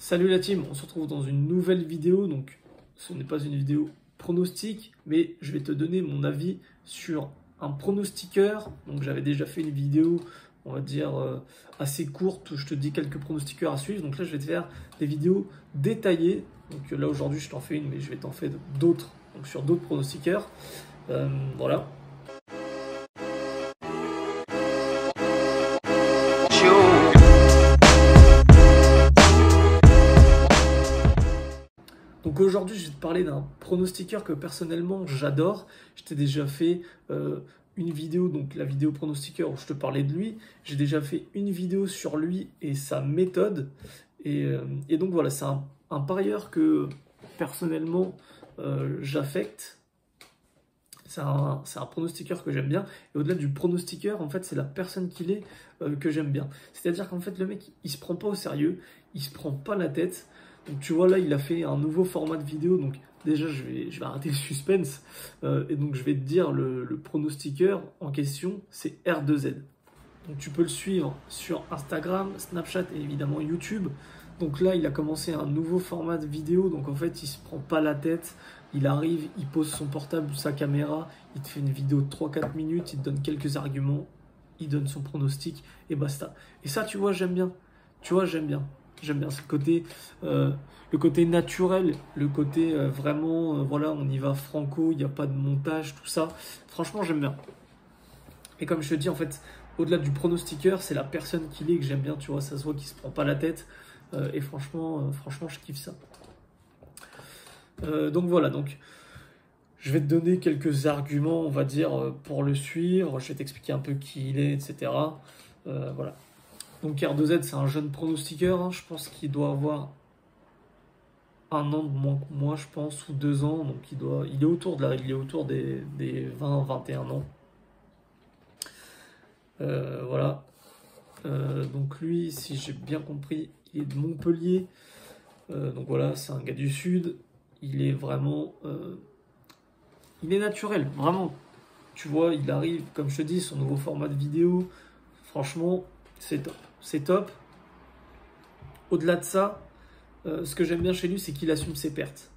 Salut la team, on se retrouve dans une nouvelle vidéo. Donc ce n'est pas une vidéo pronostic, mais je vais te donner mon avis sur un pronostiqueur. Donc j'avais déjà fait une vidéo, on va dire assez courte, où je te dis quelques pronostiqueurs à suivre. Donc là je vais te faire des vidéos détaillées. Donc là aujourd'hui je t'en fais une, mais je vais t'en faire d'autres, donc sur d'autres pronostiqueurs. Voilà. Donc aujourd'hui, je vais te parler d'un pronostiqueur que personnellement j'adore. Je t'ai déjà fait une vidéo, donc la vidéo pronostiqueur où je te parlais de lui. J'ai déjà fait une vidéo sur lui et sa méthode. Et donc voilà, c'est un parieur que personnellement j'affecte. C'est un pronostiqueur que j'aime bien. Et au-delà du pronostiqueur, en fait, c'est la personne qu'il est que j'aime bien. C'est-à-dire qu'en fait, le mec, il se prend pas au sérieux, il se prend pas la tête. Donc tu vois là, il a fait un nouveau format de vidéo. Donc déjà, je vais arrêter le suspense. Et donc je vais te dire, le pronostiqueur en question, c'est R2Z. Donc tu peux le suivre sur Instagram, Snapchat et évidemment YouTube. Donc là, il a commencé un nouveau format de vidéo. Donc en fait, il se prend pas la tête. Il arrive, il pose son portable, sa caméra. Il te fait une vidéo de 3-4 minutes. Il te donne quelques arguments. Il donne son pronostic et basta. Et ça, tu vois, j'aime bien. Tu vois, j'aime bien. J'aime bien le côté naturel, le côté vraiment, voilà, on y va franco, il n'y a pas de montage, tout ça. Franchement, j'aime bien. Et comme je te dis, en fait, au-delà du pronostiqueur, c'est la personne qu'il est que j'aime bien, tu vois, ça se voit qu'il se prend pas la tête. Et franchement, je kiffe ça. Donc voilà, donc je vais te donner quelques arguments, on va dire, pour le suivre. Je vais t'expliquer un peu qui il est, etc. Voilà. Donc R2Z, c'est un jeune pronostiqueur, hein. Je pense qu'il doit avoir 1 an de moins que moi, je pense, ou 2 ans. Donc il est autour des 20-21 ans. Voilà. Donc lui, si j'ai bien compris, il est de Montpellier. Donc voilà, c'est un gars du Sud. Il est vraiment... il est naturel, vraiment. Tu vois, il arrive, comme je te dis, son nouveau format de vidéo. Franchement, c'est top. C'est top. Au-delà de ça, ce que j'aime bien chez lui, c'est qu'il assume ses pertes.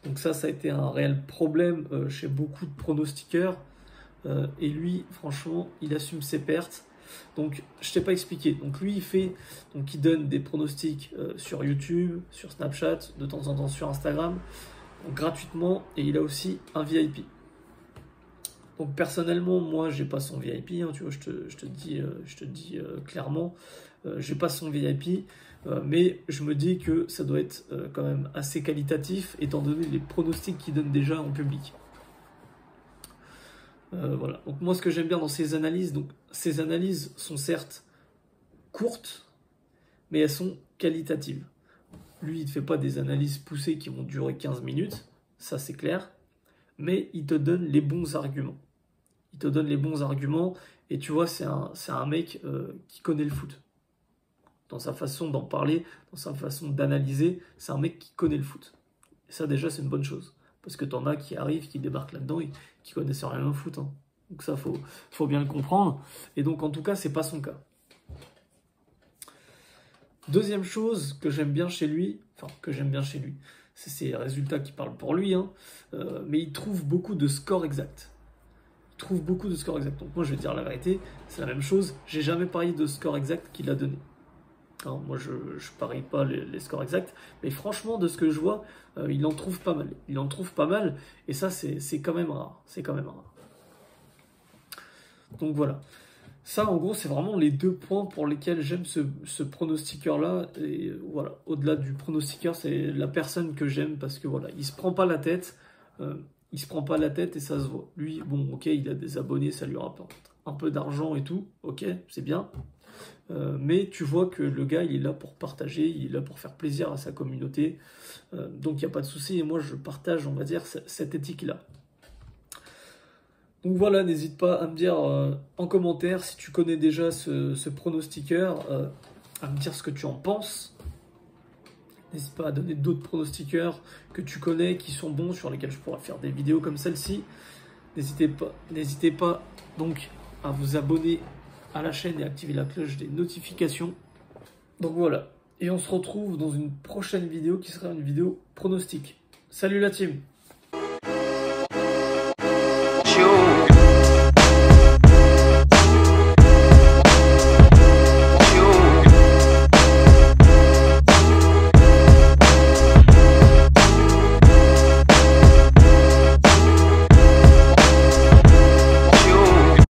Donc ça a été un réel problème chez beaucoup de pronostiqueurs. Et lui, franchement, il assume ses pertes. Donc, je t'ai pas expliqué. Donc lui, il donne des pronostics sur YouTube, sur Snapchat, de temps en temps sur Instagram, donc, gratuitement. Et il a aussi un VIP. Donc personnellement, moi, j'ai pas son VIP, hein, tu vois, je te dis clairement, j'ai pas son VIP, mais je me dis que ça doit être quand même assez qualitatif, étant donné les pronostics qu'il donne déjà en public. Voilà. Donc moi, ce que j'aime bien dans ces analyses, sont certes courtes, mais elles sont qualitatives. Lui, il ne fait pas des analyses poussées qui vont durer 15 minutes, ça c'est clair, mais il te donne les bons arguments. Il te donne les bons arguments et tu vois, c'est un mec qui connaît le foot. Dans sa façon d'en parler, dans sa façon d'analyser, c'est un mec qui connaît le foot. Et ça déjà, c'est une bonne chose. Parce que t'en as qui arrivent, qui débarquent là-dedans et qui connaissent rien au foot. Hein. Donc ça, faut bien le comprendre. Et donc en tout cas, c'est pas son cas. Deuxième chose que j'aime bien chez lui, c'est ses résultats qui parlent pour lui, hein, mais il trouve beaucoup de scores exacts. Donc moi je vais te dire la vérité, c'est la même chose, j'ai jamais parié de score exact qu'il a donné. Alors, moi je parie pas les scores exacts, mais franchement de ce que je vois, il en trouve pas mal. Et ça c'est quand même rare. Donc voilà. Ça en gros c'est vraiment les 2 points pour lesquels j'aime ce pronostiqueur là. Et voilà, au-delà du pronostiqueur, c'est la personne que j'aime parce que voilà, il se prend pas la tête. Et ça se voit. Lui, bon, ok, il a des abonnés, ça lui rapporte un peu d'argent et tout, ok, c'est bien. Mais tu vois que le gars, il est là pour partager, il est là pour faire plaisir à sa communauté. Donc, il n'y a pas de souci. Et moi, je partage, on va dire, cette éthique-là. Donc voilà, n'hésite pas à me dire en commentaire si tu connais déjà ce pronostiqueur, à me dire ce que tu en penses. N'hésite pas à donner d'autres pronostiqueurs que tu connais, qui sont bons, sur lesquels je pourrais faire des vidéos comme celle-ci. N'hésitez pas donc à vous abonner à la chaîne et activer la cloche des notifications. Donc voilà, Et on se retrouve dans une prochaine vidéo qui sera une vidéo pronostic. Salut la team!